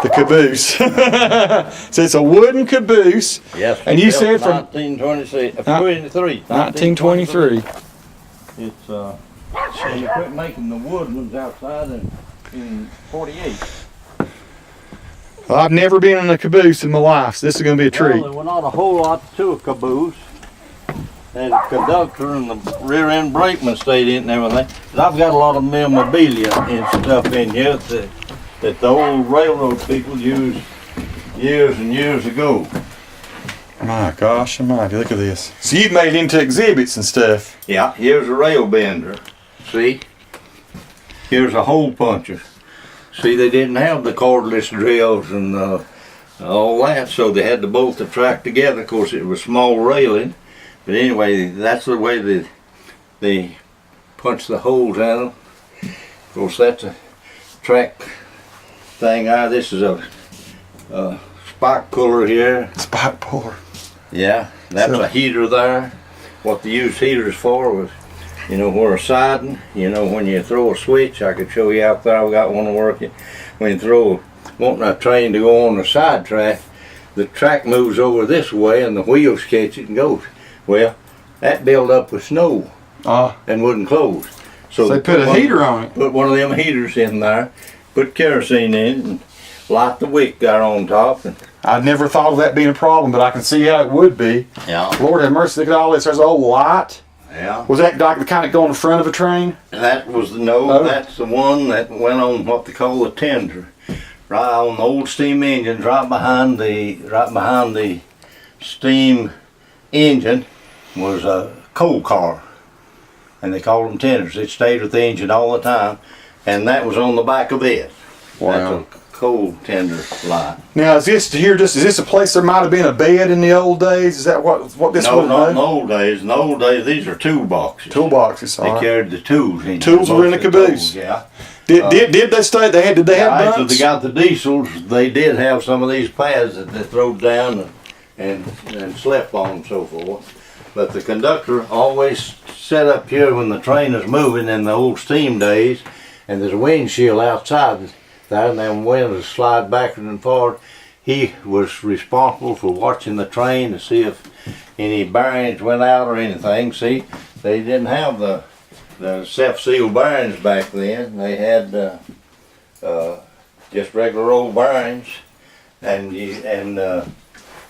The caboose. So it's a wooden caboose. Yes. And you said from 1923. It's they quit making the wood ones outside in 48. Well, I've never been in a caboose in my life, so this is going to be a treat. Well, there was not a whole lot to a caboose. And the conductor and the rear end brakeman stayed in and everything. But I've got a lot of memorabilia and stuff in here that the old railroad people used years and years ago. My gosh almighty, look at this. So you've made it into exhibits and stuff. Yeah, here's a rail bender. See? Here's a hole puncher. See, they didn't have the cordless drills and all that, so they had to bolt the track together. Of course, it was small railing. But anyway, that's the way they punch the holes out. Of course, that's a track thing. This is a spark puller here. Spark puller. Yeah, that's a heater there. What they use heaters for was, where a siding, when you throw a switch, I could show you out there. I've got one working. When you wanting a train to go on the side track, the track moves over this way and the wheels catch it and goes. Well, that built up with snow and wouldn't close. So they put a heater on it. Put one of them heaters in there, put kerosene in it, and light the wick there on top. And I'd never thought of that being a problem, but I can see how it would be. Yeah. Lord have mercy, look at all this. There's an old light. Yeah. Was that like the kind that go on the front of a train? That was that's the one that went on what they call the tender. Right on the old steam engines, right behind the steam engine was a coal car, and they called them tenders. It stayed with the engine all the time, and that was on the back of it. Wow. That's a coal tender line. Now is this is this a place there might have been a bed in the old days? Is that what this No, was? not in the old days. In the old days, these are toolboxes. Toolboxes. They carried the tools in. Tools were in the caboose. Tools, yeah. Did they stay? Did they have After bunks? they got the diesels, they did have some of these pads that they throwed down and slept on and so forth. But the conductor always set up here when the train is moving in the old steam days, and there's a windshield outside there, and them windows slide backward and forward. He was responsible for watching the train to see if any bearings went out or anything. See, they didn't have the self-sealed bearings back then. They had just regular old bearings and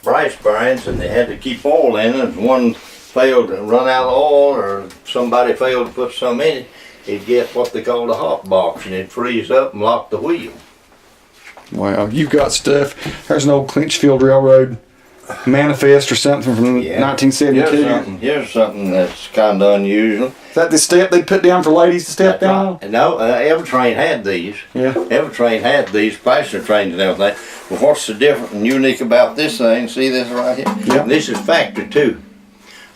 brass bearings, and they had to keep oil in it. If one failed to run out of oil or somebody failed to put some in it, it'd get what they called a hot box, and it'd freeze up and lock the wheel. Wow, you've got stuff. There's an old Clinchfield Railroad manifest or something from 1972. Here's something that's kind of unusual. Is that the step they put down for ladies to step down? Right. No, every train had these. Yeah. Every train had these, passenger trains and everything. But what's the different and unique about this thing? See this right here? Yeah. This is factory too.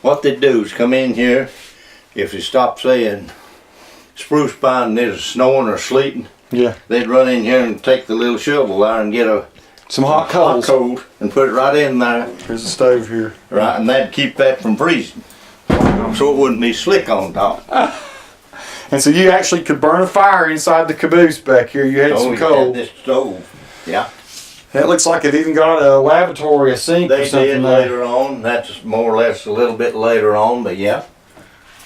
What they do is come in here, if you stop saying spruce pine and there's snowing or sleeting, Yeah. they'd run in here and take the little shovel there and get some hot coals and put it right in there. There's a stove here. Right, and that'd keep that from freezing. So it wouldn't be slick on top. And so you actually could burn a fire inside the caboose back here. You had some coal. Had this stove. Yeah. It looks like it even got a lavatory, a sink or They something did there. later on. That's more or less a little bit later on, but yeah.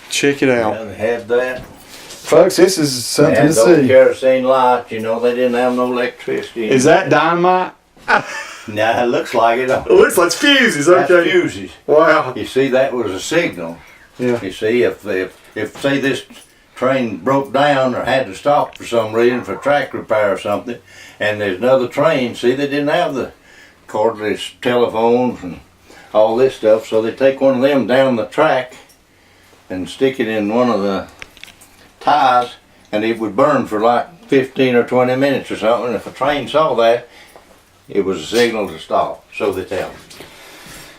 Check it out. Yeah, they had that. Folks, this is They something had to those see. kerosene lights, they didn't have no electricity. Is that dynamite? Nah, it looks like it. It looks like fuses, That's okay. fuses. Wow. You see, that was a signal. Yeah. You see, if say this train broke down or had to stop for some reason for track repair or something, and there's another train, see, they didn't have the cordless telephones and all this stuff, so they take one of them down the track and stick it in one of the ties, and it would burn for like 15 or 20 minutes or something. If a train saw that, it was a signal to stop, so they tell them.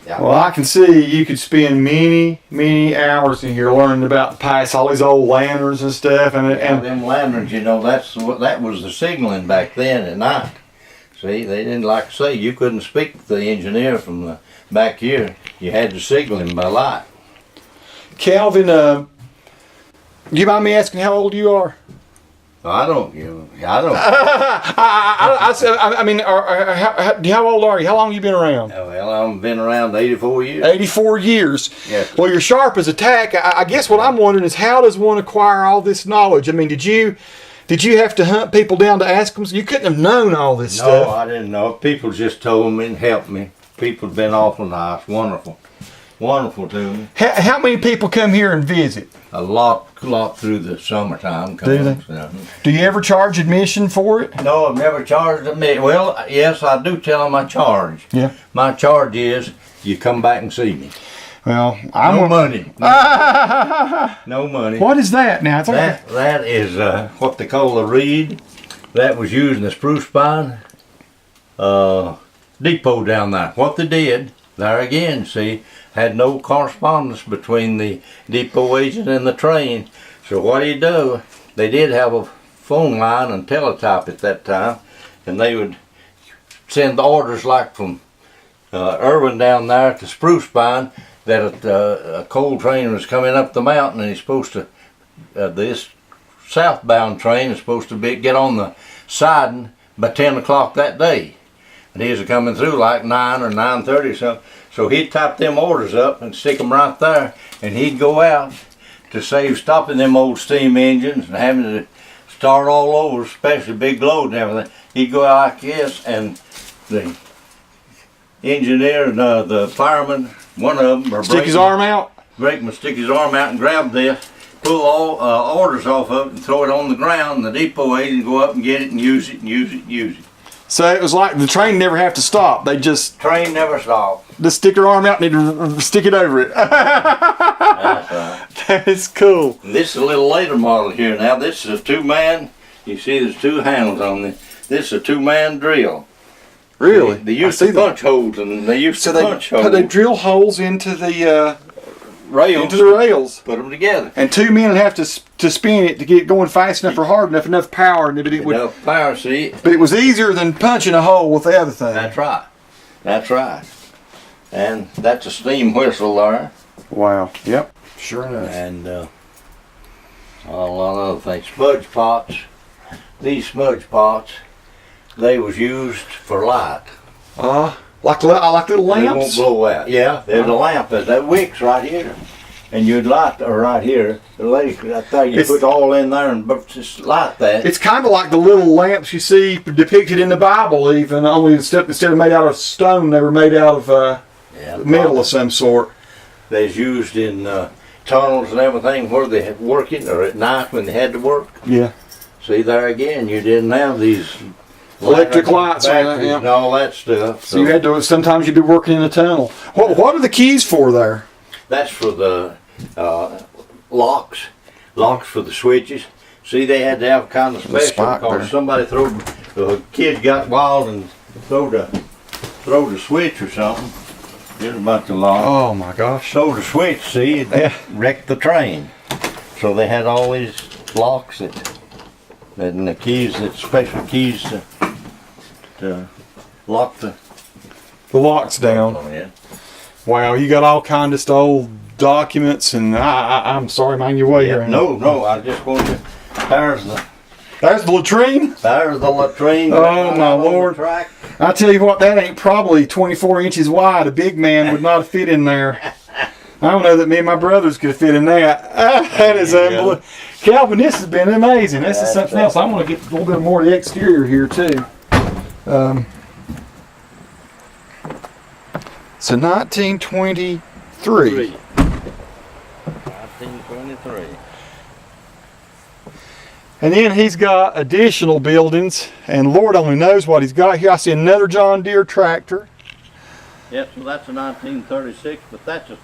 Yeah. Well, I can see you could spend many, many hours in here learning about the past, all these old lanterns and stuff. And them lanterns, that was the signaling back then at night. See, they didn't like to say, you couldn't speak to the engineer from the back here. You had to signal him by light. Calvin, do you mind me asking how old you are? I don't give. I don't. I said, I mean, how old are you? How long have you been around? Well, I've been around 84 years. 84 years. Yes. Well, you're sharp as a tack. I guess what I'm wondering is, how does one acquire all this knowledge? I mean, did you have to hunt people down to ask them? You couldn't have known all this stuff. No, I didn't know. People just told me and helped me. People have been awful nice, wonderful to me. How many people come here and visit? A lot through the summertime. Do they? Do you ever charge admission for it? No, I've never charged admission. Well, yes, I do tell them I charge. Yeah. My charge is you come back and see me. Well, no money. No money. What is that now? It's like that is what they call a reed. That was used in the spruce pine depot down there. What they did, there again, see, had no correspondence between the depot agent and the train. So what he'd do, they did have a phone line and teletype at that time, and they would send orders like from Irvin down there to Spruce Pine that a coal train was coming up the mountain, and he's supposed to, this southbound train is supposed to get on the siding by 10 o'clock that day. And he was coming through like 9 or 9:30 or something. So he'd type them orders up and stick them right there, and he'd go out to save stopping them old steam engines and having to start all over, especially big load and everything. He'd go out like this, and the engineer and the fireman, one of them, stick his arm out? Brakeman stick his arm out and grab this, pull all orders off of it and throw it on the ground, and the depot agent go up and get it and use it and use it and use it. So it was like the train never have to stop. They just... Train never stopped. Just stick their arm out and stick it over it. That's right. That is cool. And this is a little later model here now. This is a two-man. You see there's two handles on this. This is a two-man drill. Really? They used to punch holes, and they used to punch holes. So they drill holes into the rails. Into the rails. Put them together. And two men have to spin it to get it going fast enough or hard enough power, and it would. Enough power, see. But it was easier than punching a hole with the other thing. That's right. That's right. And that's a steam whistle there. Wow. Yep. Sure enough. And a lot of other things. Smudge pots. These smudge pots, they was used for light. Like little lamps? They won't blow out. Yeah, there's a lamp. There's that wicks right here. And you'd light, or right here, the lady right there, you put all in there and just light that. It's kind of like the little lamps you see depicted in the Bible, even, only instead of made out of stone, they were made out of metal of some sort. They's used in tunnels and everything where they had working, or at night when they had to work. Yeah. See, there again, you didn't have these electric lights and all that stuff. So you had to, sometimes you'd be working in a tunnel. What are the keys for there? That's for the locks for the switches. See, they had to have kind of special because somebody the kid got wild and throwed a switch or something. There's a bunch of locks. Oh my gosh. Throwed a switch, see, it wrecked the train. So they had all these locks and the keys, special keys to lock the locks down. Oh, yeah. Wow, you got all kind of old documents, and I'm sorry, mind your way here. No, I just want to. There's the latrine. There's the latrine. Oh my Lord! I tell you what, that ain't probably 24 inches wide. A big man would not have fit in there. I don't know that me and my brothers could fit in that. That is unbelievable. Calvin, this has been amazing. This is something else. I'm going to get a little bit more of the exterior here too. So 1923. 1923. And then he's got additional buildings, and Lord only knows what he's got here. I see another John Deere tractor. Yep, so that's a 1936, but that's a